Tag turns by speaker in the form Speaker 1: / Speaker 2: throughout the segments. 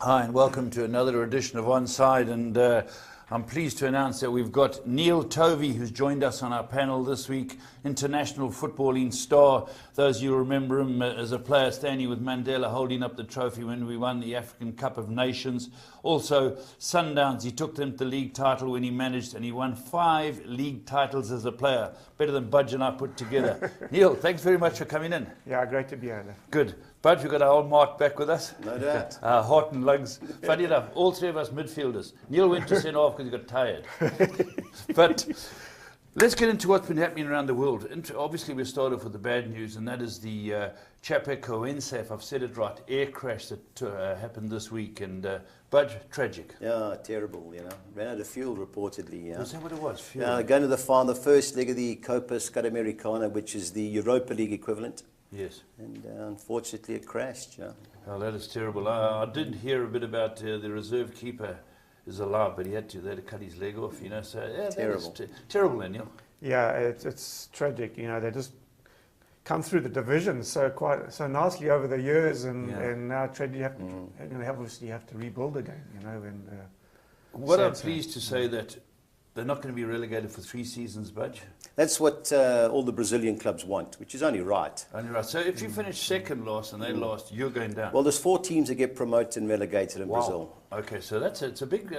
Speaker 1: Hi and welcome to another edition of Onside, and I'm pleased to announce that we've got Neil Tovey, who's joined us on our panel this week, international footballing star. Those of you remember him as a player standing with Mandela holding up the trophy when we won the African Cup of Nations. Also Sundowns, he took them to the league title when he managed, and he won 5 league titles as a player, better than Budge and I put together. Neil, thanks very much for coming in.
Speaker 2: Yeah, great to be here.
Speaker 1: Good. Budge, we've got our old Mark back with us.
Speaker 3: No doubt.
Speaker 1: Heart and lungs. Funny enough, all three of us midfielders. Neil went to centre half because he got tired. But let's get into what's been happening around the world. Obviously, we started off with the bad news, and that is the Chapecoense, if I've said it right, air crash that happened this week. And Budge, tragic.
Speaker 3: Yeah, terrible, you know. Ran out of fuel, reportedly. Yeah.
Speaker 1: Was that what it was? Fuel?
Speaker 3: Yeah, going to the first leg of the Copa Sudamericana, which is the Europa League equivalent.
Speaker 1: Yes.
Speaker 3: And unfortunately, it crashed, yeah.
Speaker 1: Oh, that is terrible. I did hear a bit about the reserve keeper is alive, but they had to cut his leg off, you know. So, yeah,
Speaker 3: terrible.
Speaker 1: Terrible, Neil.
Speaker 2: Yeah, it's tragic. You know, they just come through the divisions so nicely over the years, and now tragedy obviously have to rebuild again, you know. And
Speaker 1: what I'm pleased to say that they're not going to be relegated for 3 seasons, Budge.
Speaker 3: That's what all the Brazilian clubs want, which is only right.
Speaker 1: Only right. So if you finish second last and they last, you're going down.
Speaker 3: Well, there's 4 teams that get promoted and relegated in Brazil.
Speaker 1: Okay, so it's a big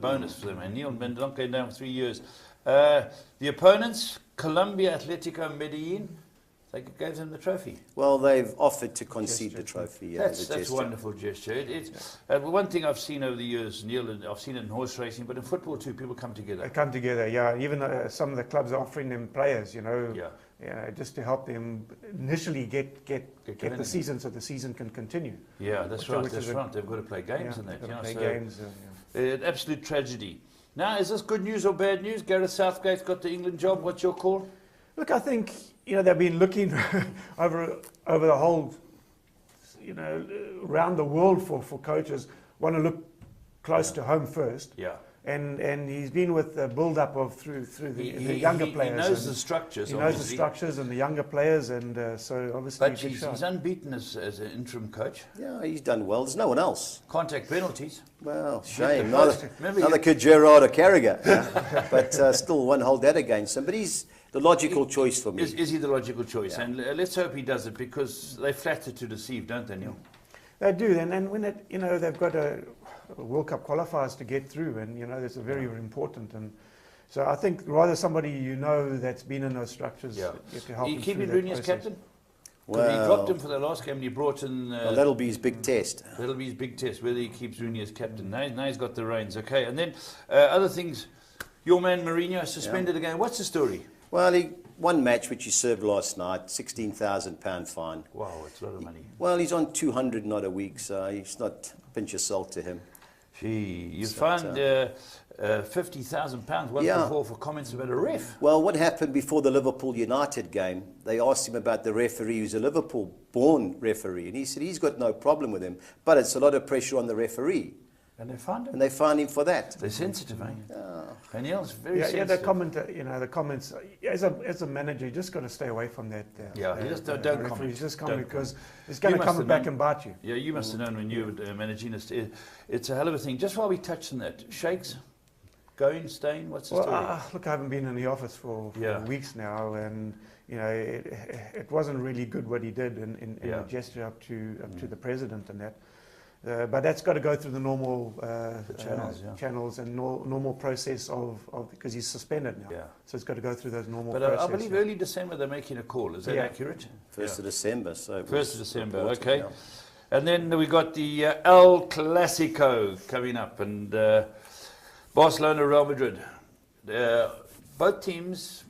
Speaker 1: bonus for them. And Neil Mendes not going down for 3 years. The opponents, Colombia Atletico Medellin, they gave them the trophy.
Speaker 3: Well, they've offered to concede the trophy. Yeah,
Speaker 1: that's a wonderful gesture. It's one thing I've seen over the years, Neil, and I've seen it in horse racing, but in football too, people come together.
Speaker 2: They come together, yeah. Even some of the clubs are offering them players, you know, just to help them initially get the season, so the season can continue.
Speaker 1: Yeah, that's right. That's right. They've got to play games in that.
Speaker 2: Play games.
Speaker 1: An absolute tragedy. Now, is this good news or bad news? Gareth Southgate's got the England job. What's your call?
Speaker 2: Look, I think, you know, they've been looking over the whole, you know, around the world for coaches, want to look close to home first.
Speaker 1: Yeah.
Speaker 2: And he's been with the build-up of through the younger players.
Speaker 1: He knows the structures.
Speaker 2: He knows the structures and the younger players, and so obviously.
Speaker 1: But he's unbeaten as an interim coach.
Speaker 3: Yeah, he's done well. There's no one else.
Speaker 1: Contact penalties.
Speaker 3: Well, shame. Another kid, Gerard or Carragher. But still won't hold that against him. But he's the logical choice for me.
Speaker 1: Is he the logical choice? Yeah. And let's hope he does it, because they flatter to deceive, don't they, Neil?
Speaker 2: They do, and when they've got a World Cup qualifiers to get through, and you know that's very important. And so I think rather somebody that's been in those structures to help.
Speaker 1: You keeping Rooney as captain?
Speaker 3: Well,
Speaker 1: he dropped him for the last game, and he brought in.
Speaker 3: Well, that'll be his big test.
Speaker 1: That'll be his big test, whether he keeps Rooney as captain. Now he's got the reins. Okay, and then other things. Your man Mourinho suspended again. What's the story?
Speaker 3: Well, one match which he served last night, £16,000 fine.
Speaker 1: Wow, it's a lot of money.
Speaker 3: Well, he's on 200 not a week, so it's not pinch of salt to him.
Speaker 1: Gee, you fined £50,000 once before for comments about a ref.
Speaker 3: Well, what happened before the Liverpool United game? They asked him about the referee, who's a Liverpool-born referee, and he said he's got no problem with him, but it's a lot of pressure on the referee.
Speaker 1: And they fined him.
Speaker 3: And they fined him for that.
Speaker 1: They're sensitive, eh?
Speaker 3: Yeah.
Speaker 1: And Neil's very sensitive.
Speaker 2: Yeah, the comments. As a manager, you just got to stay away from that.
Speaker 1: You just don't comment.
Speaker 2: Just comment, because it's going to come back and bite you.
Speaker 1: Yeah, you must have known when you were managing us. It's a hell of a thing. Just while we touch on that, Shakes, going, staying. What's the story?
Speaker 2: Look, I haven't been in the office for weeks now, and you know it wasn't really good what he did in the gesture up to the president and that. But that's got to go through the normal channels and normal process of because he's suspended now.
Speaker 1: Yeah.
Speaker 2: So it's got to go through those normal
Speaker 1: processes. But I believe early December they're making a call. Is that accurate?
Speaker 3: 1st of December. So
Speaker 1: 1st of December, okay. Yeah. And then we got the El Clasico coming up, and Barcelona, Real Madrid. Both teams,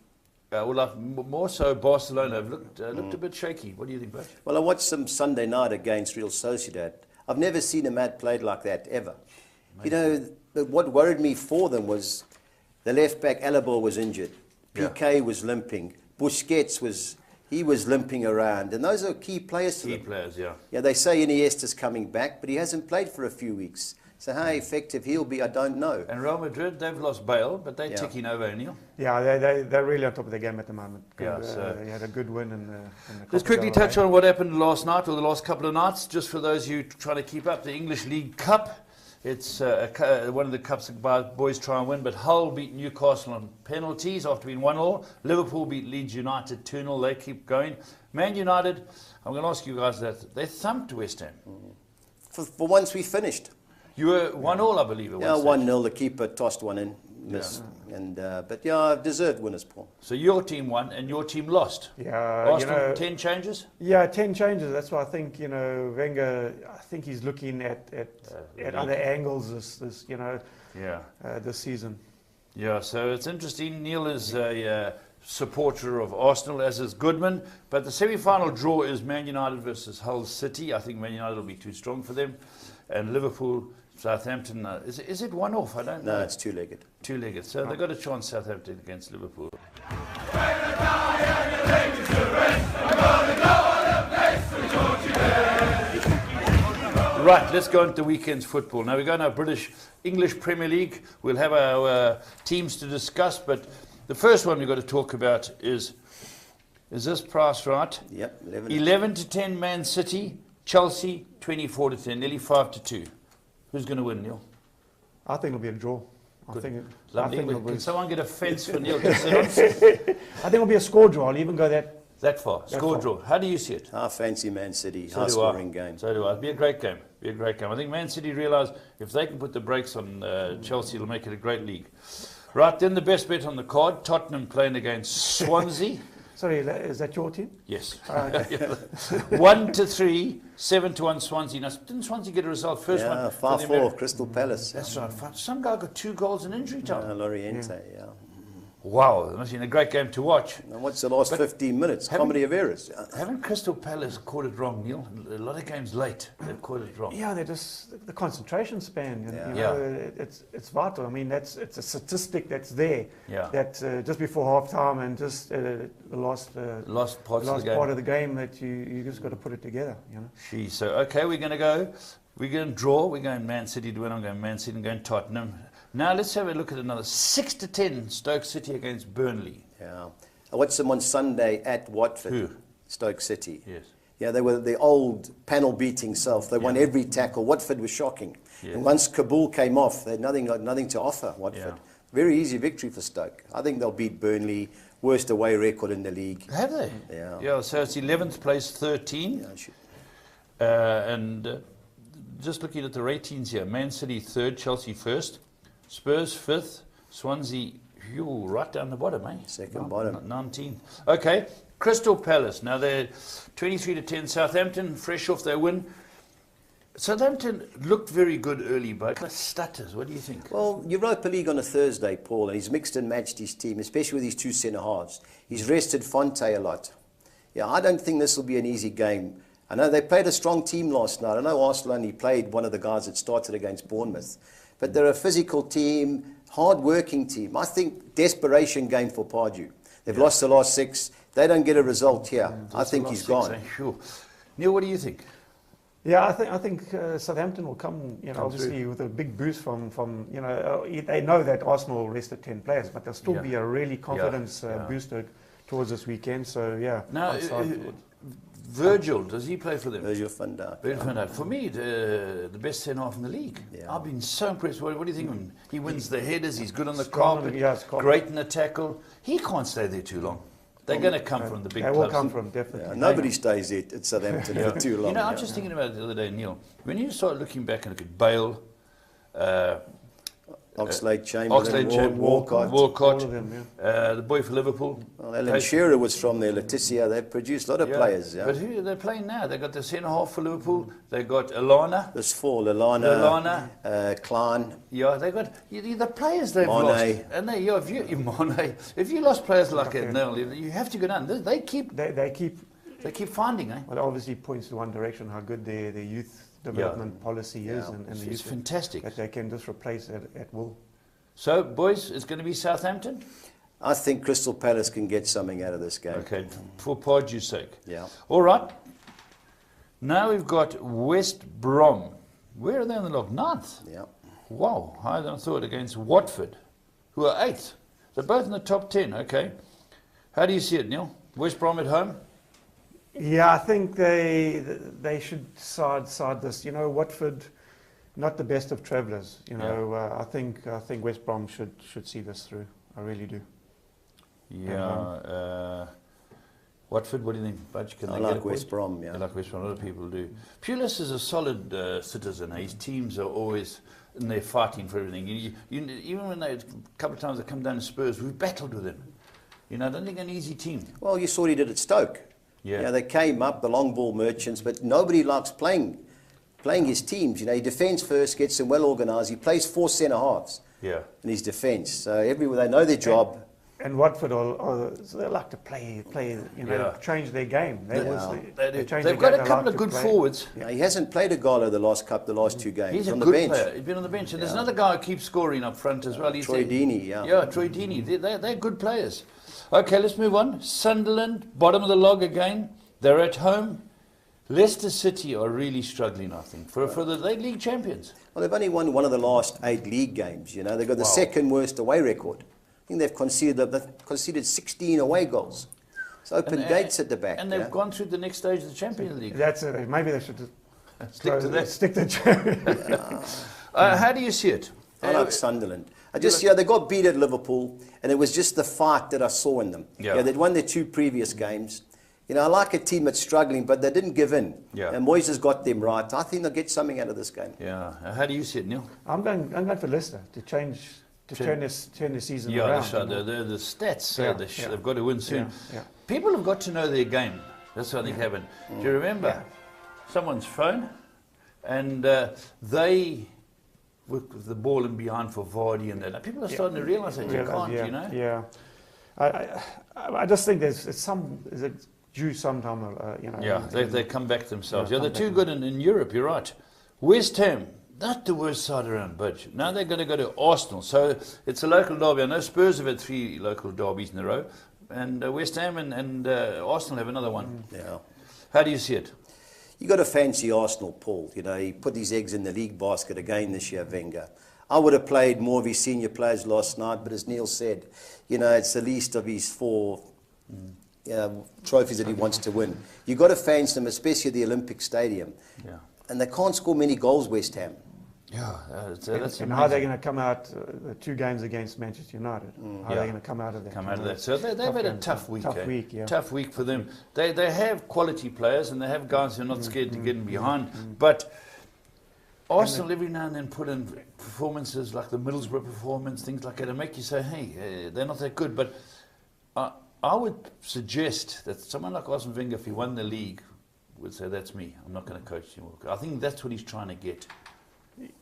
Speaker 1: more so Barcelona, have looked a bit shaky. What do you think, Butch?
Speaker 3: Well, I watched them Sunday night against Real Sociedad. I've never seen a Mad played like that, ever. Amazing. You know, what worried me for them was the left-back, Alaba, was injured. Piqué was limping. Busquets was limping around. And those are key players to them.
Speaker 1: Key players, yeah.
Speaker 3: Yeah, they say Iniesta's coming back, but he hasn't played for a few weeks. So how effective he'll be, I don't know.
Speaker 1: And Real Madrid, they've lost Bale, but they're ticking over, Neil.
Speaker 2: Yeah, they're really on top of the game at the moment. Yeah, they had a good win in the
Speaker 1: Let's quickly touch on what happened last night, or the last couple of nights, just for those of you trying to keep up. The English League Cup, It's one of the cups that boys try and win, but Hull beat Newcastle on penalties after being 1-1. Liverpool beat Leeds United 2-0. They keep going. Man United, I'm going to ask you guys that. They thumped West Ham.
Speaker 3: For once we finished.
Speaker 1: You were 1-1, I believe.
Speaker 3: Yeah, 1-0. The keeper tossed one in. Missed. Yeah. And, but yeah, deserved winners, Paul.
Speaker 1: So your team won and your team lost.
Speaker 2: Yeah,
Speaker 1: Arsenal, 10 changes?
Speaker 2: Yeah, 10 changes. That's why I think, Wenger, I think he's looking at other angles this this season.
Speaker 1: Yeah, so it's interesting. Neil is a supporter of Arsenal, as is Goodman. But the semi-final draw is Man United versus Hull City. I think Man United will be too strong for them. And Liverpool, Southampton, is it one off? I don't know.
Speaker 3: No, it's two-legged.
Speaker 1: Two-legged. So they've got a chance, Southampton, against Liverpool. Right, let's go into the weekend's football. Now we're going to our English Premier League. We'll have our teams to discuss, but the first one we've got to talk about is this price right?
Speaker 3: Yep,
Speaker 1: 11-10 Man City, Chelsea 24-10, nearly 5-2. Who's going to win, Neil?
Speaker 2: I think it'll be a draw. I think
Speaker 1: Can someone get a fence for Neil to sit on?
Speaker 2: I think it'll be a score draw. I'll even go
Speaker 1: that far. Score draw. How do you see it?
Speaker 3: I fancy Man City. High-scoring game.
Speaker 1: So do I. It'll be a great game. I think Man City realise if they can put the brakes on Chelsea, it'll make it a great league. Right, then the best bet on the card, Tottenham playing against Swansea.
Speaker 2: Sorry, is that your team?
Speaker 1: Yes.
Speaker 2: Okay.
Speaker 1: 1-3, 7-1 Swansea. Now, didn't Swansea get a result first one?
Speaker 3: Yeah, 5-4, Crystal Palace.
Speaker 1: That's right. Some guy got 2 goals in injury time.
Speaker 3: Loriente, yeah.
Speaker 1: Wow, it must have been a great game to watch.
Speaker 3: And what's the last 15 minutes? Comedy of errors.
Speaker 1: Haven't Crystal Palace caught it wrong, Neil? A lot of games late, they've caught it wrong.
Speaker 2: Yeah, they're just the concentration span. It's vital. I mean, it's a statistic that's there.
Speaker 1: Yeah.
Speaker 2: That just before half time and just the last part of the game that you just got to put it together.
Speaker 1: So okay, we're going to draw. We're going Man City to win. I'm going Man City and going Tottenham. Now let's have a look at another 6-10 Stoke City against Burnley.
Speaker 3: Yeah, I watched them on Sunday at Watford.
Speaker 1: Who?
Speaker 3: Stoke City.
Speaker 1: Yes.
Speaker 3: Yeah, they were the old panel beating self. They won every tackle. Watford was shocking.
Speaker 1: Yes.
Speaker 3: And once Kabul came off, they had nothing to offer. Watford. Yeah. Very easy victory for Stoke. I think they'll beat Burnley. Worst away record in the league.
Speaker 1: Have they?
Speaker 3: Yeah.
Speaker 1: Yeah. So it's 11th place, 13. Yeah, just looking at the ratings here: Man City 3rd, Chelsea 1st. Spurs 5th, Swansea, right down the bottom, eh?
Speaker 3: Second bottom.
Speaker 1: 19. Okay, Crystal Palace. Now they're 23-10 Southampton, fresh off their win. Southampton looked very good early, but stutters. What do you think?
Speaker 3: Well, Europa League on a Thursday, Paul, and he's mixed and matched his team, especially with his 2 centre-halves. He's rested Fonte a lot. Yeah, I don't think this will be an easy game. I know they played a strong team last night. I know Arsenal only played one of the guys that started against Bournemouth. But they're a physical team, hard-working team. I think desperation game for Pardew. They've lost the last 6. They don't get a result here. I think he's gone.
Speaker 1: Sure. Neil, what do you think?
Speaker 2: Yeah, I think Southampton will come, obviously with a big boost from they know that Arsenal rested 10 players, but there'll still be a really confidence booster towards this weekend. So yeah.
Speaker 1: Now, Virgil, does he play for them?
Speaker 3: Virgil van Dijk.
Speaker 1: Virgil van Dijk. For me, the best centre-half in the league. Yeah. I've been so impressed. What do you think? He wins the headers, he's good on the carpet, great in the tackle. He can't stay there too long. They're going to come from the big clubs.
Speaker 2: They will come from, definitely.
Speaker 3: Yeah, nobody stays there at Southampton for too long.
Speaker 1: I'm just thinking about it the other day, Neil. When you start looking back and look at Bale,
Speaker 3: Oxlade-Chamberlain, Walcott.
Speaker 2: All of them,
Speaker 1: the boy for Liverpool.
Speaker 3: Well, Alan Shearer was from there, Letitia. They've produced a lot of players. Yeah.
Speaker 1: But who are they playing now? They've got the centre-half for Liverpool. They've got Alana.
Speaker 3: There's 4, Lallana, Klein.
Speaker 1: Yeah, they've got the players they've lost. And if you lost players like that, you have to go down. They keep finding, eh?
Speaker 2: Well, it obviously points to one direction, how good their youth development policy is, and the
Speaker 1: it's fantastic
Speaker 2: that they can just replace at will.
Speaker 1: So, boys, it's going to be Southampton.
Speaker 3: I think Crystal Palace can get something out of this game.
Speaker 1: Okay, for Pardew's sake.
Speaker 3: Yeah.
Speaker 1: All right. Now we've got West Brom. Where are they on the log? 9th.
Speaker 3: Yeah.
Speaker 1: Wow, I don't thought against Watford, who are 8th. They're both in the top 10. Okay. How do you see it, Neil? West Brom at home.
Speaker 2: Yeah, I think they should side this. Watford, not the best of travellers. You know, I think West Brom should see this through. I really do.
Speaker 1: Yeah. Watford, what do you think, Budge? Can
Speaker 3: I
Speaker 1: they
Speaker 3: like
Speaker 1: get
Speaker 3: West Brom, yeah.
Speaker 1: I like West Brom, a lot of people do. Pulis is a solid citizen. His teams are always in there fighting for everything. Even when a couple of times they come down to Spurs, we've battled with them. You know, I don't think an easy team.
Speaker 3: Well, you saw what he did at Stoke.
Speaker 1: Yeah.
Speaker 3: You know, they came up, the long ball merchants, but nobody likes playing his teams. You know, he defends first, gets them well organised. He plays 4 centre-halves in his defence. So everywhere they know their job.
Speaker 2: And Watford, so they like to play, you know, change their game. They change
Speaker 1: They've got a couple of good forwards.
Speaker 3: Yeah, he hasn't played a goal over the last 2 games.
Speaker 1: He's a
Speaker 3: on
Speaker 1: good
Speaker 3: the bench.
Speaker 1: player. He's been on the bench. And there's another guy who keeps scoring up front as well.
Speaker 3: Troy Deeney,
Speaker 1: Yeah, Troy Deeney. They're good players. Okay, let's move on. Sunderland, bottom of the log again. They're at home. Leicester City are really struggling, I think, for they're league champions.
Speaker 3: Well, they've only won one of the last 8 league games. You know, they've got the second worst away record. I think they've conceded 16 away goals. It's open gates at the back.
Speaker 1: And they've gone through the next stage of the Champions League.
Speaker 2: That's it. Maybe they should
Speaker 1: stick to that.
Speaker 2: Stick to Champions.
Speaker 1: How do you see it?
Speaker 3: I like Sunderland. They got beat at Liverpool, and it was just the fight that I saw in them. Yeah, they'd won their 2 previous games. You know, I like a team that's struggling, but they didn't give in. Yeah. And Moyes has got them right. I think they'll get something out of this game.
Speaker 1: Yeah. How do you see it, Neil?
Speaker 2: I'm going for Leicester to turn this season around.
Speaker 1: The stats they've got to win soon.
Speaker 2: Yeah.
Speaker 1: People have got to know their game. That's what I think happened. Do you remember someone's phone, and they with the ball in behind for Vardy and that. People are starting to realise that you can't. You know.
Speaker 2: Yeah. I just think there's due sometime. You know.
Speaker 1: Yeah. They come back themselves. Yeah. They're too good in Europe. You're right. West Ham. Not the worst side around, but now they're going to go to Arsenal. So it's a local derby. I know Spurs have had 3 local derbies in a row, and West Ham and Arsenal have another one.
Speaker 3: Yeah.
Speaker 1: How do you see it?
Speaker 3: You got to fancy Arsenal, Paul. You know, he put his eggs in the league basket again this year, Wenger. I would have played more of his senior players last night, but as Neil said, you know, it's the least of his 4 trophies that he wants to win. You've got to fancy them, especially at the Olympic Stadium.
Speaker 2: Yeah.
Speaker 3: And they can't score many goals, West Ham.
Speaker 1: Yeah, that's
Speaker 2: and how are they going to come out the 2 games against Manchester United? How are they going to come out of that?
Speaker 1: So they've had a tough week.
Speaker 2: Tough
Speaker 1: week for them. They have quality players and they have guys who are not scared to get in behind. But Arsenal every now and then put in performances like the Middlesbrough performance, things like that, and make you say, hey, they're not that good. But I would suggest that someone like Arsene Wenger, if he won the league, would say, that's me. I'm not going to coach him. I think that's what he's trying to get.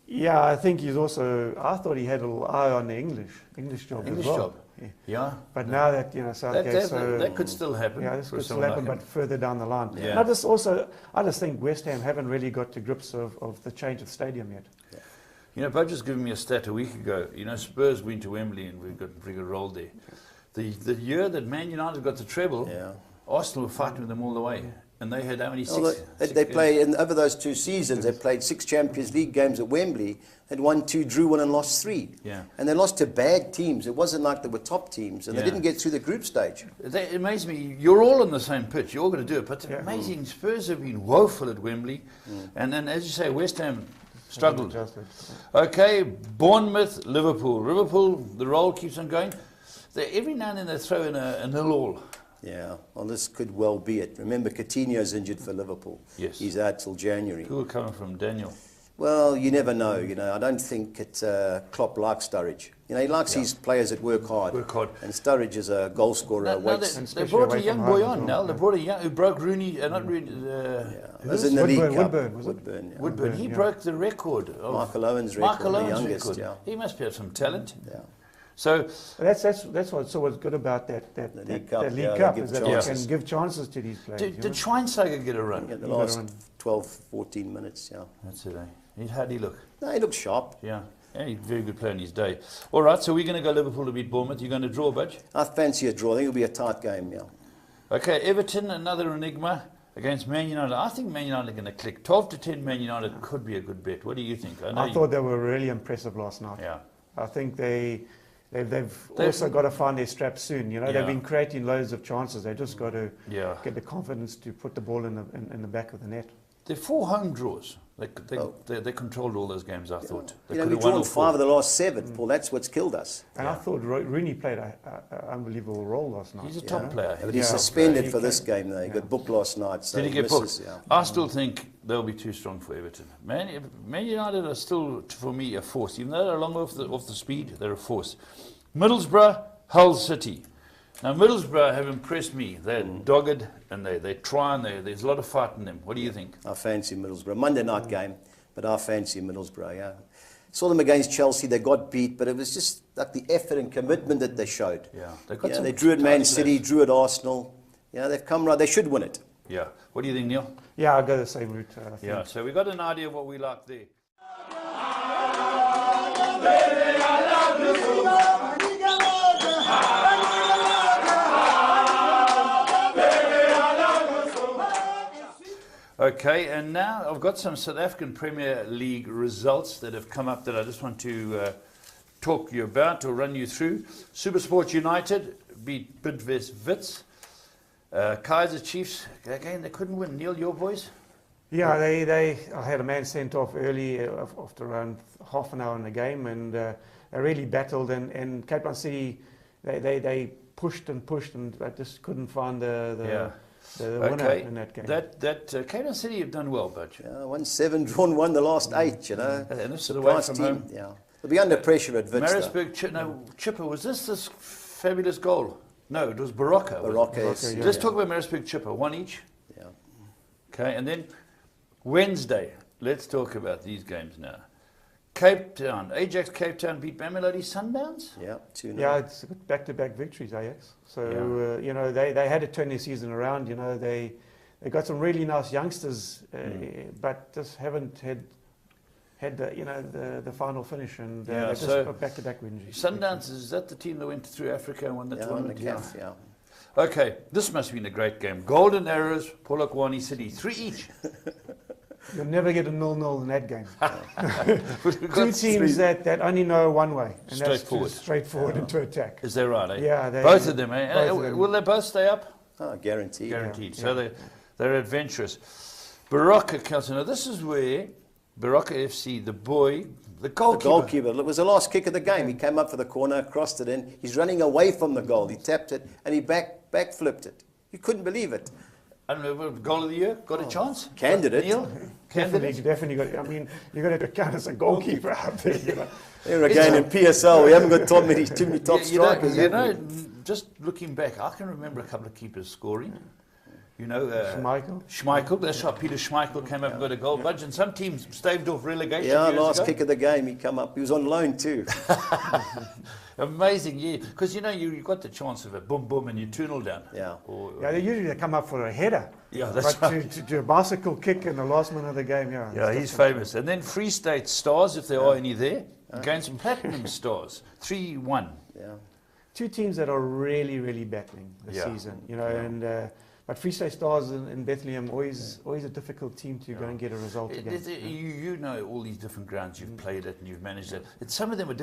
Speaker 2: Yeah, I think he's also. I thought he had a little eye on the English job as well.
Speaker 1: Yeah.
Speaker 2: But now that Southgate,
Speaker 1: that could still happen.
Speaker 2: Yeah, this could still happen, like but further down the line.
Speaker 1: Yeah.
Speaker 2: And I just think West Ham haven't really got to grips of the change of stadium yet.
Speaker 3: Yeah.
Speaker 1: You know, Budge was giving me a stat a week ago. You know, Spurs went to Wembley and we got pretty good roll there. The year that Man United got the treble, Arsenal were fighting with them all the way. And they had how many?
Speaker 3: They played over those 2 seasons. They played 6 Champions League games at Wembley. They'd won 2, drew 1, and lost 3.
Speaker 1: Yeah.
Speaker 3: And they lost to bad teams. It wasn't like they were top teams, and they didn't get through the group stage.
Speaker 1: It amazes me. You're all on the same pitch. You're all going to do it. But it's amazing. Spurs have been woeful at Wembley, and then, as you say, West Ham struggled. Okay, Bournemouth, Liverpool. Liverpool, the roll keeps on going. Every now and then they throw in a nil-all.
Speaker 3: Yeah, well, this could well be it. Remember, Coutinho's injured for Liverpool.
Speaker 1: Yes.
Speaker 3: He's out till January.
Speaker 1: Who are coming from, Daniel?
Speaker 3: Well, you never know. You know, I don't think Klopp likes Sturridge. You know, he likes his players that work hard. And Sturridge is a goal scorer.
Speaker 1: They brought a young boy on now. They brought a young who broke Rooney. Not Rooney.
Speaker 3: It was in the League Cup.
Speaker 1: Woodburn. He broke the record. Of
Speaker 3: Michael Owen's record.
Speaker 1: Michael Owen's
Speaker 3: the youngest.
Speaker 1: record.
Speaker 3: Yeah.
Speaker 1: He must have some talent.
Speaker 3: Yeah.
Speaker 1: So
Speaker 2: that's what's good about that League Cup is that they can give chances to these players.
Speaker 1: Did Schweinsteiger get a run?
Speaker 3: Yeah, the last 12, 14 minutes,
Speaker 1: That's it, How'd he look?
Speaker 3: No, he looked sharp.
Speaker 1: Yeah, he's a very good player in his day. All right, so we're going to go Liverpool to beat Bournemouth. You're going to draw, Budge?
Speaker 3: I fancy a draw. I think it'll be a tight game,
Speaker 1: Okay, Everton, another enigma against Man United. I think Man United are going to click. 12-10 Man United could be a good bet. What do you think?
Speaker 2: I thought they were really impressive last night.
Speaker 1: Yeah.
Speaker 2: I think they've also got to find their straps soon. You know, they've been creating loads of chances. They just got to get the confidence to put the ball in the back of the net.
Speaker 1: They're 4 home draws. They controlled all those games, I thought. They
Speaker 3: We've drawn 5 of the last 7, Paul. That's what's killed us.
Speaker 2: And I thought Rooney played an unbelievable role last night.
Speaker 1: He's a top player.
Speaker 3: But he's suspended for this game, though. He got booked last night. So
Speaker 1: Did he get
Speaker 3: misses,
Speaker 1: booked? I still think they'll be too strong for Everton. Man United are still, for me, a force. Even though they're long off the speed, they're a force. Middlesbrough, Hull City. Now, Middlesbrough have impressed me. They're dogged, and they try, and there's a lot of fight in them. What do you think?
Speaker 3: I fancy Middlesbrough. Monday night game, but I fancy Middlesbrough, yeah. Saw them against Chelsea. They got beat, but it was just like the effort and commitment that they showed.
Speaker 1: Yeah,
Speaker 3: they drew at Man City, drew at Arsenal. They've come right. They should win it.
Speaker 1: Yeah. What do you think, Neil?
Speaker 2: Yeah, I'll go the same route. I think.
Speaker 1: Yeah, so we got an idea of what we like there. Okay, and now I've got some South African Premier League results that have come up that I just want to talk you about or run you through. SuperSport United beat Bidvest Wits. Kaiser Chiefs, again, they couldn't win. Neil, your boys?
Speaker 2: Yeah, I had a man sent off early after around half an hour in the game, and they really battled. And Cape Town City, they pushed and I just couldn't find the winner in that game.
Speaker 1: Cape Town City have done well, Budge.
Speaker 3: Yeah, won 7, drawn 1 the last 8, you know.
Speaker 1: And this is away from home.
Speaker 3: Yeah. They'll be under pressure at Wits.
Speaker 1: Maritzburg, Chipper, was this fabulous goal? No, it was Baraka.
Speaker 3: Baraka,
Speaker 1: Let's talk about Maritzburg Chipper, 1 each.
Speaker 3: Yeah.
Speaker 1: Okay, and then Wednesday, let's talk about these games now. Cape Town, Ajax Cape Town beat Mamelodi Sundowns?
Speaker 3: Yeah, 2-0.
Speaker 2: Yeah, it's back-to-back victories, Ajax. So, they had to turn their season around. You know, they got some really nice youngsters, but just haven't had the final finish, and just got back-to-back wins.
Speaker 1: Sundowns, is that the team that went through Africa and won the tournament?
Speaker 3: Yeah.
Speaker 1: Okay, this must have been a great game. Golden Arrows, Polokwane City, 3 each.
Speaker 2: You'll never get a 0-0 in that game. Two teams that only know one way, and
Speaker 1: straightforward.
Speaker 2: That's straightforward into attack.
Speaker 1: Is that right? Eh?
Speaker 2: Yeah,
Speaker 1: both of them. Eh? Will they both stay up?
Speaker 3: Oh, guaranteed.
Speaker 1: Guaranteed. Yeah. So they're adventurous. Baraka Council. Now this is where Baraka FC, the goalkeeper.
Speaker 3: It was the last kick of the game. He came up for the corner, crossed it in. He's running away from the goal. He tapped it and he back flipped it. You couldn't believe it.
Speaker 1: I don't know, goal of the year, got a chance?
Speaker 3: Candidate.
Speaker 1: Neil?
Speaker 2: Definitely got. I mean, you got to count as a goalkeeper out there. You know.
Speaker 3: Again in PSL, we haven't got too many top strikers.
Speaker 1: Just looking back, I can remember a couple of keepers scoring. You know,
Speaker 2: Schmeichel.
Speaker 1: That's right. Peter Schmeichel came up and got a goal. Budge, and some teams staved off relegation.
Speaker 3: Yeah, last kick of the game, he come up. He was on loan too.
Speaker 1: Amazing, yeah. Because you got the chance of a boom boom and you 2-0 down.
Speaker 3: Yeah.
Speaker 2: They usually come up for a header.
Speaker 1: Yeah, that's right.
Speaker 2: To do a bicycle kick in the last minute of the game.
Speaker 1: Yeah, he's famous. And then Free State Stars, if there are any there, against Platinum Stars, 3-1.
Speaker 3: Yeah.
Speaker 2: Two teams that are really, really battling this season. And. But Free State Stars in Bethlehem, always a difficult team to go and get a result against.
Speaker 1: You know all these different grounds you've played at and you've managed it. Some of them are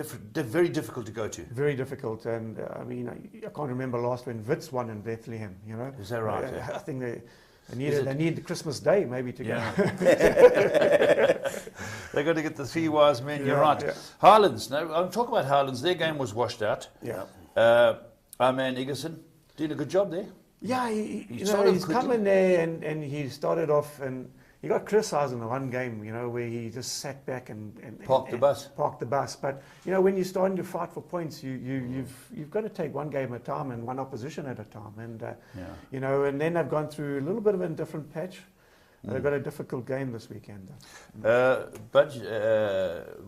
Speaker 1: very difficult to go to.
Speaker 2: Very difficult, and I mean, I can't remember last when Wits won in Bethlehem. You know,
Speaker 1: is that right?
Speaker 2: I think they need Christmas Day maybe to go.
Speaker 1: They got to get the 3 wise men. You're right. Yeah. Highlands. No, I'm talking about Highlands. Their game was washed out.
Speaker 3: Yeah.
Speaker 1: Our man Egerson doing a good job there.
Speaker 2: Yeah, he's come in there and he started off and he got criticised in the one game, where he just sat back and
Speaker 1: parked the bus.
Speaker 2: But when you're starting to fight for points, you've got to take one game at a time and one opposition at a time, and and then they've gone through a little bit of a different patch. They've got a difficult game this weekend.
Speaker 1: But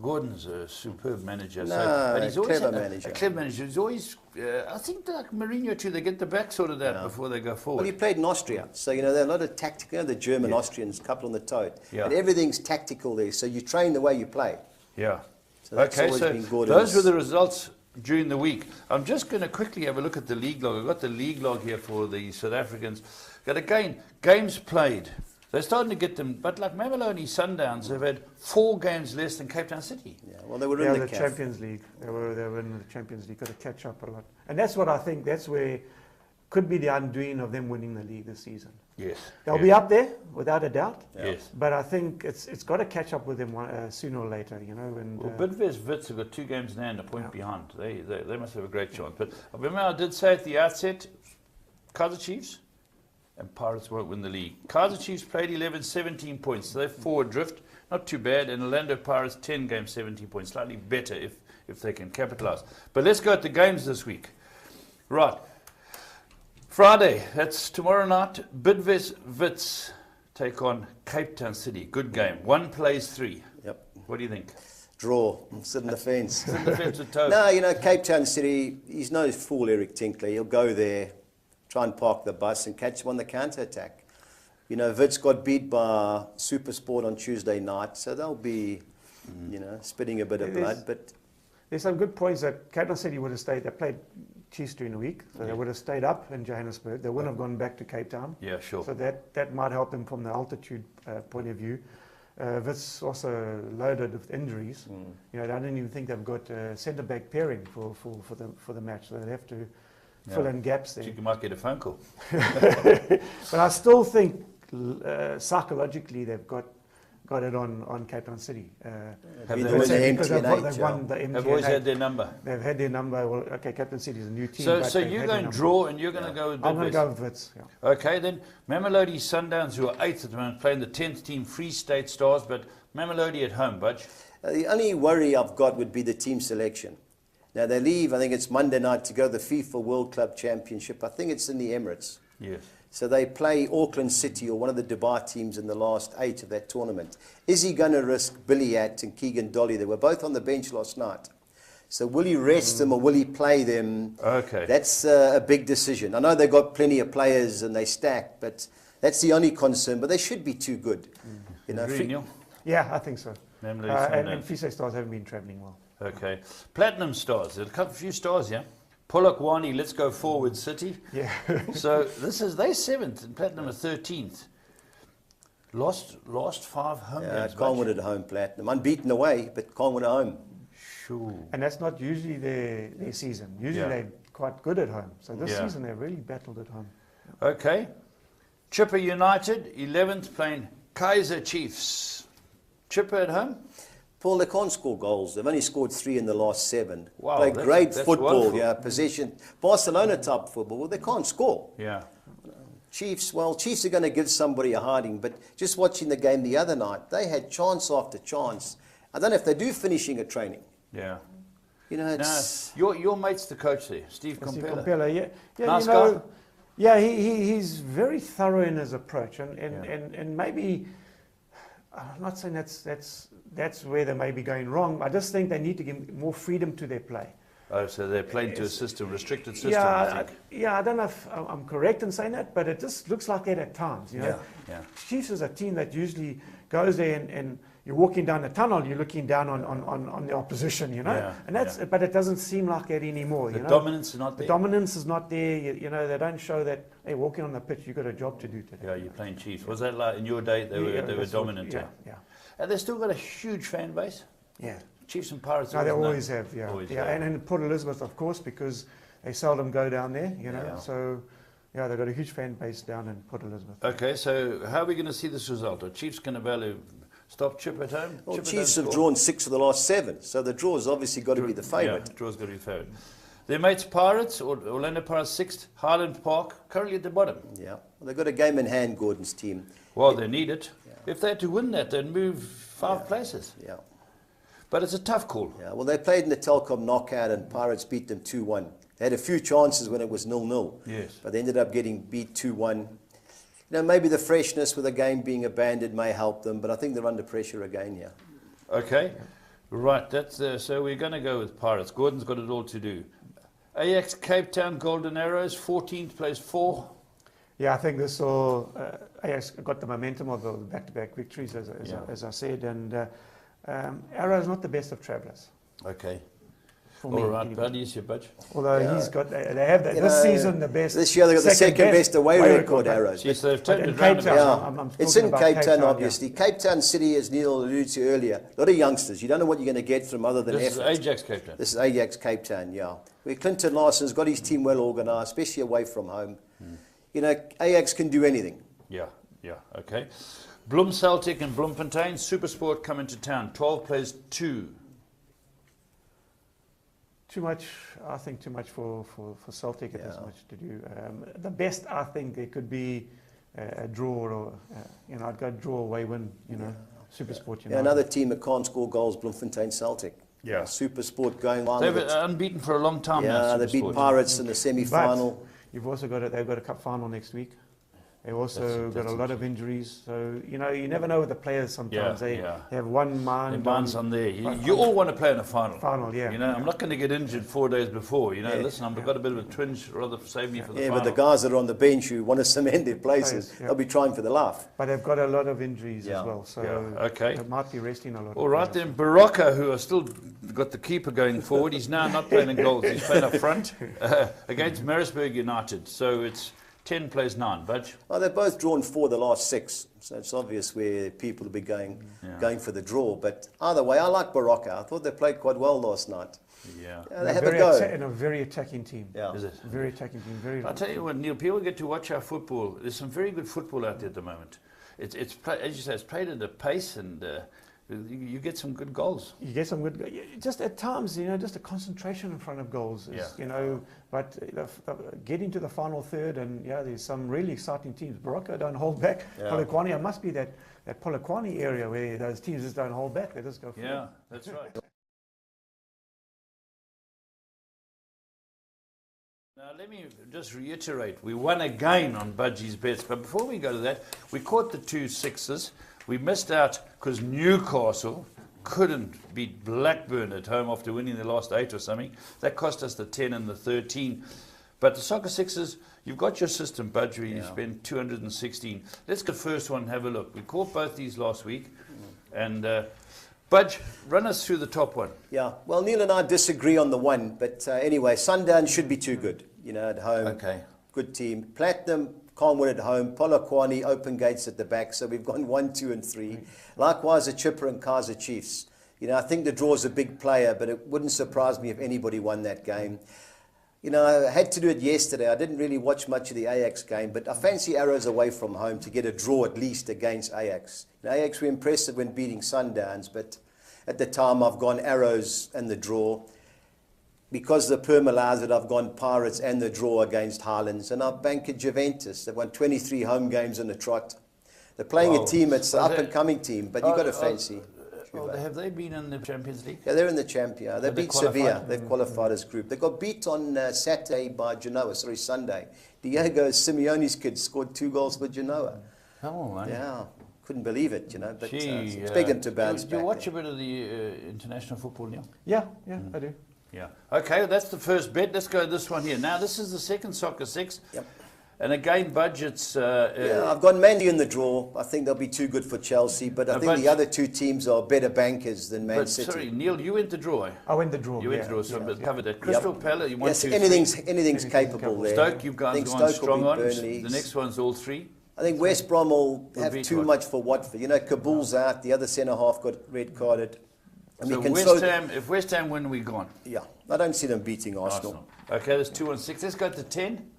Speaker 1: Gordon's a superb manager.
Speaker 3: But
Speaker 1: he's always
Speaker 3: a clever
Speaker 1: manager. He's always, I think like Mourinho too, they get the back sorted out before they go forward.
Speaker 3: Well, he played in Austria, so there are a lot of tactical, the German Austrians, couple on the toe.
Speaker 1: Yeah.
Speaker 3: And everything's tactical there, so you train the way you play.
Speaker 1: Yeah.
Speaker 3: So that's
Speaker 1: okay,
Speaker 3: always
Speaker 1: so
Speaker 3: been Gordon's.
Speaker 1: Those were the results during the week. I'm just going to quickly have a look at the league log. I've got the league log here for the South Africans. But again, games played. They're starting to get them, but like Mamelodi Sundowns, they've had 4 games less than Cape Town City.
Speaker 3: Yeah, well, they were in the
Speaker 2: Champions League. They were in the Champions League. Got to catch up a lot, and that's what I think. That's where could be the undoing of them winning the league this season.
Speaker 1: Yes.
Speaker 2: They'll be up there, without a doubt.
Speaker 1: Yes.
Speaker 2: But I think it's got to catch up with them sooner or later, you know. And
Speaker 1: Well, Bidvest Wits have got 2 games in hand, a point behind. They must have a great chance. But remember, I did say at the outset, Kaiser Chiefs and Pirates won't win the league. Kaiser Chiefs played 11, 17 points. So they're forward drift, not too bad. And Orlando Pirates 10 games, 17 points, slightly better if they can capitalise. But let's go at the games this week. Right. Friday, that's tomorrow night. Bidvest Wits take on Cape Town City. Good game. 1 plays 3.
Speaker 3: Yep.
Speaker 1: What do you think?
Speaker 3: Draw. Sit in the fence.
Speaker 1: Sit in the fence with Toby.
Speaker 3: No, you know, Cape Town City, he's no fool, Eric Tinkler. He'll go there, try and park the bus and catch him on the counter-attack. You know, Wits got beat by Supersport on Tuesday night, so they'll be, you know, spitting a bit of blood. But
Speaker 2: there's some good points that Cape Town City would have stayed. They played Chiefs during the week, so they would have stayed up in Johannesburg. They wouldn't have gone back to Cape Town.
Speaker 1: Yeah, sure.
Speaker 2: So that might help them from the altitude point of view. Wits also loaded with injuries. You know, I don't even think they've got a centre-back pairing for the match, so they have to fill in gaps there.
Speaker 1: You might get a phone call.
Speaker 2: But I still think psychologically they've got it on Cape Town City.
Speaker 1: Have
Speaker 3: Be
Speaker 1: they
Speaker 3: the
Speaker 1: always
Speaker 3: winner
Speaker 1: had-
Speaker 2: because they've won the
Speaker 1: have always had
Speaker 2: MTN8.
Speaker 1: their number.
Speaker 2: They've had their number. Well, okay, Cape Town City is a new team.
Speaker 1: So
Speaker 2: but they've
Speaker 1: you're
Speaker 2: had
Speaker 1: going
Speaker 2: their
Speaker 1: to draw and you're going to go with
Speaker 2: I'm going to go
Speaker 1: Bidvest.
Speaker 2: with Wits. Yeah.
Speaker 1: Okay, then Mamelodi Sundowns, who are 8th at the moment, playing the 10th team, Free State Stars, but Mamelodi at home, Budge.
Speaker 3: the only worry I've got would be the team selection. Now, they leave, I think it's Monday night, to go to the FIFA World Club Championship. I think it's in the Emirates.
Speaker 1: Yes.
Speaker 3: So they play Auckland City or one of the Dubai teams in the last 8 of that tournament. Is he going to risk Billy Att and Keegan Dolly? They were both on the bench last night. So will he rest them or will he play them?
Speaker 1: Okay.
Speaker 3: That's a big decision. I know they've got plenty of players and they stack, but that's the only concern. But they should be too good. You know,
Speaker 1: Agree, Neil?
Speaker 2: Yeah, I think so.
Speaker 1: Mamelodi
Speaker 2: And
Speaker 1: Sundowns.
Speaker 2: Free State Stars haven't been travelling well.
Speaker 1: Okay. Platinum Stars. There's a few stars, yeah? Polokwane, let's go forward City.
Speaker 2: Yeah.
Speaker 1: So they're 7th and Platinum are 13th. Lost 5 home games.
Speaker 3: can't win at home, Platinum. Unbeaten away, but can't win at home.
Speaker 1: Sure.
Speaker 2: And that's not usually their season. Usually they're quite good at home. So this season they've really battled at home.
Speaker 1: Okay. Chipper United, 11th, playing Kaiser Chiefs. Chipper at home?
Speaker 3: Paul, they can't score goals. They've only scored 3 in the last 7.
Speaker 1: Wow,
Speaker 3: Play great
Speaker 1: that's
Speaker 3: football,
Speaker 1: wonderful.
Speaker 3: possession. Barcelona type football. Well, they can't score.
Speaker 1: Yeah.
Speaker 3: Chiefs are going to give somebody a hiding, but just watching the game the other night, they had chance after chance. I don't know if they do finishing at training.
Speaker 1: Yeah.
Speaker 3: You know, it's...
Speaker 1: Now, your mate's the coach there, Steve
Speaker 2: Steve
Speaker 1: Compella.
Speaker 2: Compella, yeah,
Speaker 1: Nice
Speaker 2: you know,
Speaker 1: guy.
Speaker 2: yeah, he's very thorough in his approach, and maybe I'm not saying that's where they may be going wrong. I just think they need to give more freedom to their play.
Speaker 1: Oh, so they're playing to a system, restricted system, I think.
Speaker 2: I don't know if I'm correct in saying that, but it just looks like that at times. You know,
Speaker 1: Yeah.
Speaker 2: Chiefs is a team that usually goes there and you're walking down the tunnel, you're looking down on the opposition, you know,
Speaker 1: Yeah,
Speaker 2: and but it doesn't seem like that anymore.
Speaker 1: The
Speaker 2: you know?
Speaker 1: dominance is not
Speaker 2: The
Speaker 1: there.
Speaker 2: dominance is not there. You know, they don't show that. Hey, walking on the pitch, you've got a job to do today.
Speaker 1: Yeah, you're playing Chiefs. Was that like in your day? They were
Speaker 2: that's what-
Speaker 1: dominant.
Speaker 2: Yeah.
Speaker 1: And they've still got a huge fan base.
Speaker 2: Yeah.
Speaker 1: Chiefs and Pirates.
Speaker 2: No, they
Speaker 1: known.
Speaker 2: always have. Yeah.
Speaker 1: Always
Speaker 2: yeah.
Speaker 1: have.
Speaker 2: And in Port Elizabeth, of course, because they seldom go down there. You know,
Speaker 1: Yeah.
Speaker 2: so yeah, they've got a huge fan base down in Port Elizabeth.
Speaker 1: Okay, so how are we going to see this result? Are Chiefs going to be able to stop Chip at home?
Speaker 3: Well,
Speaker 1: Chipper
Speaker 3: Chiefs
Speaker 1: don't
Speaker 3: have
Speaker 1: score?
Speaker 3: drawn 6 of the last 7, so the draw's obviously got to be the favourite.
Speaker 1: Yeah, draw's got to be favourite. Their mates Pirates, or Orlando Pirates 6th, Highland Park, currently at the bottom.
Speaker 3: Yeah. Well, they've got a game in hand, Gordon's team.
Speaker 1: Well, they need it. If they had to win that, they'd move 5 places.
Speaker 3: Yeah.
Speaker 1: But it's a tough call.
Speaker 3: Yeah. Well, they played in the Telkom knockout and Pirates beat them 2-1. They had a few chances when it was 0-0.
Speaker 1: Yes.
Speaker 3: But they ended up getting beat 2-1. You know, maybe the freshness with the game being abandoned may help them, but I think they're under pressure again here.
Speaker 1: Okay, right. That's so we're going to go with Pirates. Gordon's got it all to do. Ajax Cape Town Golden Arrows, 14th, plays 4.
Speaker 2: Yeah, I think this will. Ajax got the momentum of the back-to-back victories, as I said, and Arrow's not the best of travellers.
Speaker 1: Okay.
Speaker 2: For me,
Speaker 1: All right,
Speaker 2: anyway.
Speaker 1: buddy, is your budge.
Speaker 2: Although he's got, they have that,
Speaker 3: You
Speaker 2: this
Speaker 3: know,
Speaker 2: season the best.
Speaker 3: This year they've got the second best away record, Arrows.
Speaker 1: Yes, they've
Speaker 2: But
Speaker 1: turned
Speaker 2: in
Speaker 1: it around.
Speaker 2: Cape
Speaker 1: a bit.
Speaker 2: Town,
Speaker 3: Yeah,
Speaker 2: I'm
Speaker 3: it's
Speaker 2: talking
Speaker 3: in
Speaker 2: about
Speaker 3: Cape Town,
Speaker 2: yeah.
Speaker 3: obviously. Cape Town City, as Neil alluded to earlier, a lot of youngsters. You don't know what you're going to get from other than
Speaker 1: This is
Speaker 3: effort.
Speaker 1: Ajax Cape Town.
Speaker 3: This is Ajax Cape Town, yeah. Where Clinton Larson's got his team well organised, especially away from home. You know, Ajax can do anything.
Speaker 1: Yeah, okay. Bloem Celtic and Bloemfontein, Supersport coming to town. 12 plays 2.
Speaker 2: Too much, I think too much for Celtic. It has much to do. The best, I think, it could be a draw or, you know, I'd go draw away win, you know, Supersport.
Speaker 3: Yeah, another team that can't score goals, Bloemfontein Celtic.
Speaker 1: Yeah.
Speaker 3: Supersport going on.
Speaker 1: They've been unbeaten for a long time now.
Speaker 3: Yeah, they beat Pirates in the semi-final.
Speaker 2: But you've also got they've got a cup final next week. They've also got a lot of injuries, so you know you never know with the players. Sometimes they have one mind.
Speaker 1: Their mind's on there. You all want to play in a final.
Speaker 2: Yeah.
Speaker 1: You know, I'm not going to get injured 4 days before. You know, listen, I've got a bit of a twinge. Rather save me for the final.
Speaker 3: Yeah, but the guys that are on the bench who want to cement their places, they'll be trying for the laugh.
Speaker 2: But they've got a lot of injuries as well, so
Speaker 1: okay.
Speaker 2: they might be resting a lot.
Speaker 1: All right then, Baraka, who has still got the keeper going forward, he's now not playing in goals. He's playing up front against Maritzburg United. So it's 10 plays 9, Budge.
Speaker 3: Well, they've both drawn 4 the last 6, so it's obvious where people will be going for the draw. But either way, I like Baraka. I thought they played quite well last night.
Speaker 1: Yeah.
Speaker 3: They have a go.
Speaker 2: And a very attacking team.
Speaker 3: Yeah.
Speaker 1: Is it?
Speaker 2: Very attacking team. Very.
Speaker 1: I'll tell you what, Neil, people get to watch our football. There's some very good football out there at the moment. It's as you say, it's played at a pace and you get some good goals.
Speaker 2: You get some good, just at times, you know, just a concentration in front of goals, you know, but getting to the final third and, there's some really exciting teams. Baraka don't hold back. Polokwane, it must be that Polokwane area where those teams just don't hold back. They just go forward.
Speaker 1: Yeah, that's right. Now, let me just reiterate, we won again on Budgie's bets, but before we go to that, we caught the 2 6s. We missed out because Newcastle couldn't beat Blackburn at home after winning the last 8 or something. That cost us the 10 and the 13. But the Soccer Sixes, you've got your system, Budge, where you spent 216. Let's go first one and have a look. We caught both these last week. And Budge, run us through the top one.
Speaker 3: Yeah, well, Neil and I disagree on the one. But anyway, Sundown should be too good, you know, at home.
Speaker 1: Okay.
Speaker 3: Good team. Platinum can't win at home. Polokwane, open gates at the back. So we've gone 1, 2, and 3. Likewise, the Chipper and Kaizer Chiefs. You know, I think the draw's a big player, but it wouldn't surprise me if anybody won that game. You know, I had to do it yesterday. I didn't really watch much of the Ajax game, but I fancy Arrows away from home to get a draw at least against Ajax. You know, Ajax were impressive when beating Sundowns, but at the time I've gone Arrows and the draw. Because the perma that I've gone Pirates and the draw against Highlands, and I've banked Juventus. They've won 23 home games in the trot. They're playing a team, it's an up-and-coming team, but you've got to fancy.
Speaker 1: Have they been in the Champions League?
Speaker 3: Yeah, they're in the Champions. They beat Sevilla. They've qualified as group. They got beat on Sunday. Diego Simeone's kids scored 2 goals for Genoa.
Speaker 1: Come on, man.
Speaker 3: Yeah, couldn't believe it, you know. But expect them to bounce back.
Speaker 1: Do you watch a bit of the international football, Neil?
Speaker 2: Yeah, I do.
Speaker 1: Yeah. Okay, that's the first bet. Let's go this one here. Now, this is the second Soccer Six.
Speaker 3: Yep.
Speaker 1: And again, budgets...
Speaker 3: I've got Mandy in the draw. I think they'll be too good for Chelsea, but I think the other 2 teams are better bankers than Man City.
Speaker 1: Sorry, Neil, you went the draw.
Speaker 2: I went the draw.
Speaker 1: You went the draw, so covered that. Crystal Palace, you want 2,
Speaker 3: anything's capable there.
Speaker 1: Stoke, you've gone strong on. The next one's all 3.
Speaker 3: I think West Brom will have too much for Watford. You know, Kabul's out. The other centre-half got red carded.
Speaker 1: And so if West Ham win, we're gone.
Speaker 3: Yeah, I don't see them beating Arsenal.
Speaker 1: Okay, there's 2 and 6. Let's go to 10.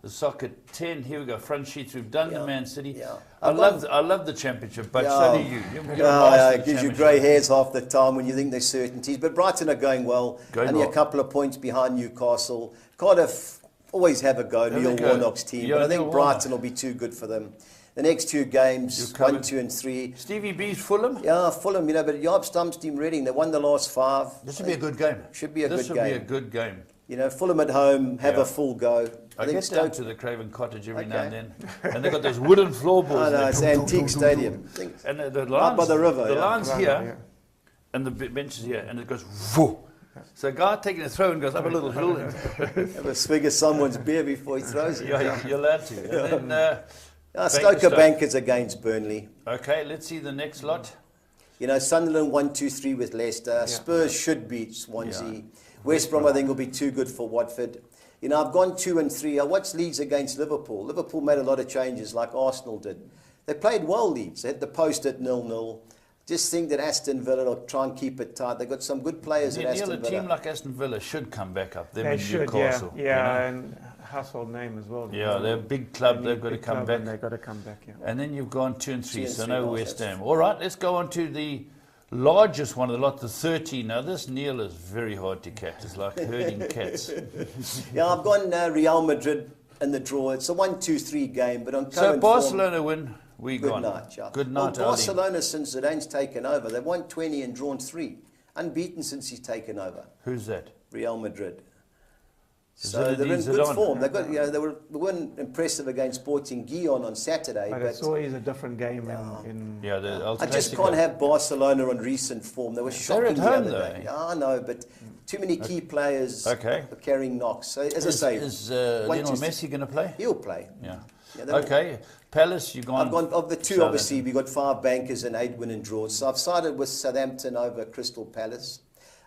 Speaker 1: The Soccer 10. Here we go. Front sheets. We've done the Man City.
Speaker 3: Yeah.
Speaker 1: I love the Championship, but so do you.
Speaker 3: It gives you grey hairs half the time when you think there's certainties. But Brighton are going well. Only a couple of points behind Newcastle. Cardiff always have a go. Neil Warnock's team, but I think Brighton will be too good for them. The next 2 games, 1, 2, and 3.
Speaker 1: Stevie B's Fulham?
Speaker 3: Yeah, Fulham, you know, but Jaap Stam's team Reading, they won the last 5.
Speaker 1: This should be a good game.
Speaker 3: Should be a good game.
Speaker 1: This should be a good game.
Speaker 3: You know, Fulham at home, have a full go.
Speaker 1: I get down to the Craven Cottage every now and then. And they've got those wooden floorboards.
Speaker 3: Oh, no, it's antique stadium.
Speaker 1: And the lines,
Speaker 3: by the river.
Speaker 1: The lines here, and the benches here, and it goes, whoo. So a guy taking a throw and goes up a little hill.
Speaker 3: Have a swig of someone's beer before he throws it.
Speaker 1: Yeah, you're allowed to. And then,
Speaker 3: Stoke bankers against Burnley.
Speaker 1: Okay, let's see the next lot.
Speaker 3: You know, Sunderland 1, 2, 3 with Leicester. Spurs should beat Swansea. West Brom, I think, will be too good for Watford. You know, I've gone 2 and 3. I watched Leeds against Liverpool. Liverpool made a lot of changes like Arsenal did. They played well, Leeds. They had the post at 0-0. Just think that Aston Villa will try and keep it tight. They've got some good players at Aston Villa.
Speaker 1: A team like Aston Villa should come back up.
Speaker 2: They should, Newcastle, and household name as well.
Speaker 1: Yeah, they're a big club. They've got to
Speaker 2: Big
Speaker 1: come
Speaker 2: club
Speaker 1: back.
Speaker 2: and they've got to come back, yeah.
Speaker 1: And then you've gone 2 and 3,
Speaker 3: 2 and
Speaker 1: so
Speaker 3: 3,
Speaker 1: no
Speaker 3: no,
Speaker 1: West
Speaker 3: that's-
Speaker 1: Ham. All right, let's go on to the largest one of the lot, the 13. Now, this Neil is very hard to catch. It's like herding cats.
Speaker 3: Yeah, I've gone Real Madrid in the draw. It's a 1-2-3 game, but on
Speaker 1: So
Speaker 3: current
Speaker 1: Barcelona win, we
Speaker 3: form,
Speaker 1: gone.
Speaker 3: good night, yeah.
Speaker 1: Good
Speaker 3: Well,
Speaker 1: night, Ali.
Speaker 3: Barcelona, since Zidane's taken over, they've won 20 and drawn 3. Unbeaten since he's taken over.
Speaker 1: Who's that?
Speaker 3: Real Madrid. So
Speaker 1: Zinedine
Speaker 3: they're in good
Speaker 1: Zidane.
Speaker 3: form. They've got, you know, they weren't impressive against Sporting Gijon on Saturday,
Speaker 2: But it's always a different game in
Speaker 1: Yeah, the El
Speaker 3: I just
Speaker 1: Clasico.
Speaker 3: can't have Barcelona on recent form. They were shocking
Speaker 1: at
Speaker 3: the
Speaker 1: home,
Speaker 3: other
Speaker 1: though,
Speaker 3: day.
Speaker 1: eh?
Speaker 3: Yeah, I know, but too many key players
Speaker 1: Okay.
Speaker 3: are carrying knocks. So, as I say,
Speaker 1: Is
Speaker 3: 1,
Speaker 1: Lionel
Speaker 3: 2,
Speaker 1: Messi going to play?
Speaker 3: he'll play.
Speaker 1: Yeah.
Speaker 3: Yeah, they're-
Speaker 1: Okay, Palace, you've gone.
Speaker 3: I've gone of the two.
Speaker 1: Southampton.
Speaker 3: Obviously, we got 5 bankers and 8 win and draws. So I've sided with Southampton over Crystal Palace.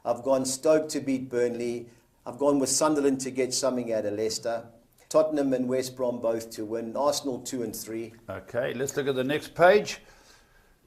Speaker 3: I've gone Stoke to beat Burnley. I've gone with Sunderland to get something out of Leicester. Tottenham and West Brom both to win. Arsenal 2 and 3.
Speaker 1: Okay, let's look at the next page.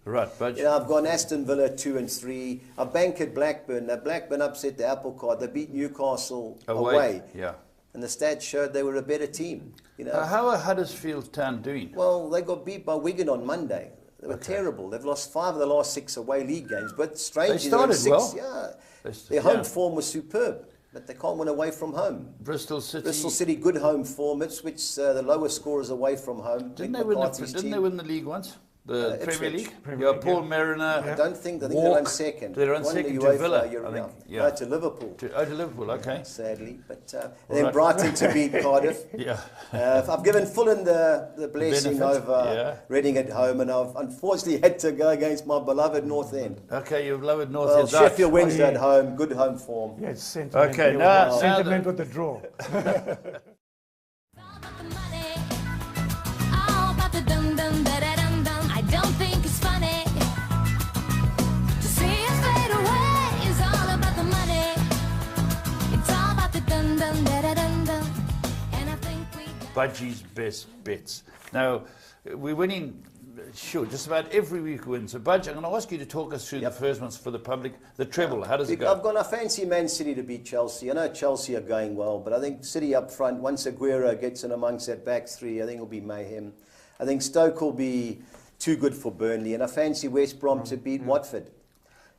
Speaker 1: Right, but
Speaker 3: Yeah, I've gone Aston Villa 2 and 3. I've bankered Blackburn. Now Blackburn upset the apple cart. They beat Newcastle away.
Speaker 1: Yeah.
Speaker 3: And the stats showed they were a better team. You know.
Speaker 1: How are Huddersfield Town doing?
Speaker 3: Well, they got beat by Wigan on Monday. They were terrible. They've lost 5 of the last 6 away league games. But strangely,
Speaker 1: They started
Speaker 3: six,
Speaker 1: well.
Speaker 3: Yeah,
Speaker 1: They
Speaker 3: their home
Speaker 1: yeah.
Speaker 3: form was superb, but they can't win away from home.
Speaker 1: Bristol City.
Speaker 3: Bristol City, good home form. Ipswich, the lowest scorers away from home.
Speaker 1: Didn't
Speaker 3: Mick
Speaker 1: they win
Speaker 3: McCarthy's
Speaker 1: didn't
Speaker 3: team.
Speaker 1: they win the league once? The Premier
Speaker 3: Ipswich.
Speaker 1: League?
Speaker 2: Premier
Speaker 1: Yeah,
Speaker 2: League,
Speaker 1: Paul
Speaker 2: yeah.
Speaker 1: Mariner.
Speaker 3: I don't think they're
Speaker 1: Walk.
Speaker 3: on second.
Speaker 1: They're on
Speaker 3: Won the
Speaker 1: second to
Speaker 3: UEFA
Speaker 1: Villa,
Speaker 3: Euro-
Speaker 1: I think.
Speaker 3: No,
Speaker 1: Yeah.
Speaker 3: to Liverpool,
Speaker 1: To Liverpool, okay.
Speaker 3: sadly. But
Speaker 1: All
Speaker 3: then
Speaker 1: right.
Speaker 3: Brighton to beat Cardiff.
Speaker 1: Yeah.
Speaker 3: I've given Fulham the blessing
Speaker 1: benefit,
Speaker 3: over
Speaker 1: yeah.
Speaker 3: Reading at home, and I've unfortunately had to go against my beloved North End.
Speaker 1: Okay, you've lowered North
Speaker 3: Well,
Speaker 1: End.
Speaker 3: Sheffield
Speaker 1: Right.
Speaker 3: Wednesday at home, good home form.
Speaker 2: Yeah, it's sentiment.
Speaker 1: Okay,
Speaker 2: with
Speaker 1: now-
Speaker 2: the-
Speaker 1: now
Speaker 2: sentiment
Speaker 1: the-
Speaker 2: with the draw.
Speaker 4: All about the money, all about the dum dum da da dum dum. I don't think it's funny to see it fade away. It's all about the money. It's all about the dum dum da da dum dum. And I think we got
Speaker 1: Budgie's best bets. Now, we're winning, sure, just about every week we win. So, Budge, I'm going to ask you to talk us through the first ones for the public. The treble, how does it
Speaker 3: I've
Speaker 1: go?
Speaker 3: gone, I fancy Man City to beat Chelsea. I know Chelsea are going well, but I think City up front, once Aguero gets in amongst that back 3, I think it'll be mayhem. I think Stoke will be too good for Burnley, and I fancy West Brom to beat Watford.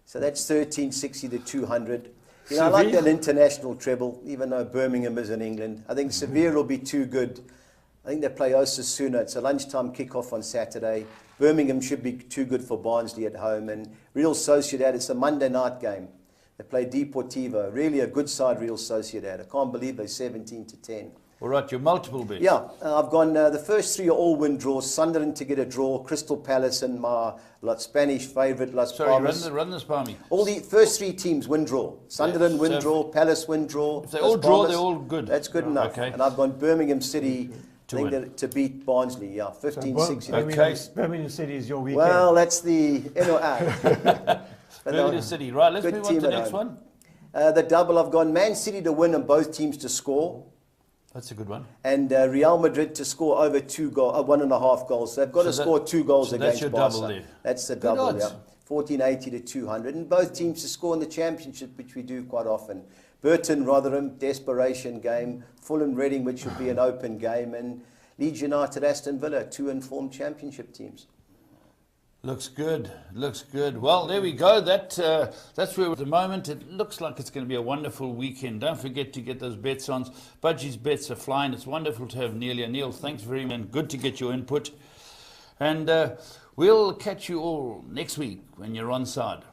Speaker 3: So that's 1360 to 200. You know, I like
Speaker 1: Sevilla?
Speaker 3: that international treble, even though Birmingham is in England. I think Sevilla will be too good. I think they play Osasuna. It's a lunchtime kickoff on Saturday. Birmingham should be too good for Barnsley at home. And Real Sociedad, it's a Monday night game. They play Deportivo. Really a good side, Real Sociedad. I can't believe they're 17 to 10.
Speaker 1: All right, your multiple bets.
Speaker 3: Yeah, I've gone, the first 3 are all win draws. Sunderland to get a draw. Crystal Palace and my Spanish favourite, Las
Speaker 1: Sorry,
Speaker 3: Palmas.
Speaker 1: run this by me.
Speaker 3: All the first 3 teams win draw. Sunderland win
Speaker 1: so
Speaker 3: draw, Palace win draw.
Speaker 1: if they
Speaker 3: Las
Speaker 1: all draw,
Speaker 3: Palmas.
Speaker 1: they're all good.
Speaker 3: That's good enough.
Speaker 1: Okay.
Speaker 3: And I've gone Birmingham City
Speaker 1: To
Speaker 3: I think
Speaker 1: win.
Speaker 3: that to beat Barnsley. Yeah, 15-16.
Speaker 1: Okay.
Speaker 2: Birmingham City is your weekend.
Speaker 3: Well, that's the NOI.
Speaker 1: Birmingham City. Right, let's
Speaker 3: good
Speaker 1: move on to
Speaker 3: team
Speaker 1: the
Speaker 3: at
Speaker 1: next
Speaker 3: home.
Speaker 1: one.
Speaker 3: The double, I've gone Man City to win and both teams to score.
Speaker 1: That's a good one.
Speaker 3: And Real Madrid to score over 1.5 goals. So they've got to
Speaker 1: So that-
Speaker 3: score 2 goals
Speaker 1: so that's
Speaker 3: against
Speaker 1: your
Speaker 3: Barca.
Speaker 1: double there.
Speaker 3: That's the
Speaker 1: Good
Speaker 3: double,
Speaker 1: odds.
Speaker 3: yeah. 1480 to 200. And both teams to score in the championship, which we do quite often. Burton, Rotherham, desperation game. Fulham, Reading, which will be an open game. And Leeds United, Aston Villa, 2 informed championship teams.
Speaker 1: Looks good. Looks good. Well, there we go. That's where at the moment it looks like it's going to be a wonderful weekend. Don't forget to get those bets on. Budgie's bets are flying. It's wonderful to have Neil. Neil, thanks very much. And good to get your input. And we'll catch you all next week when you're on side.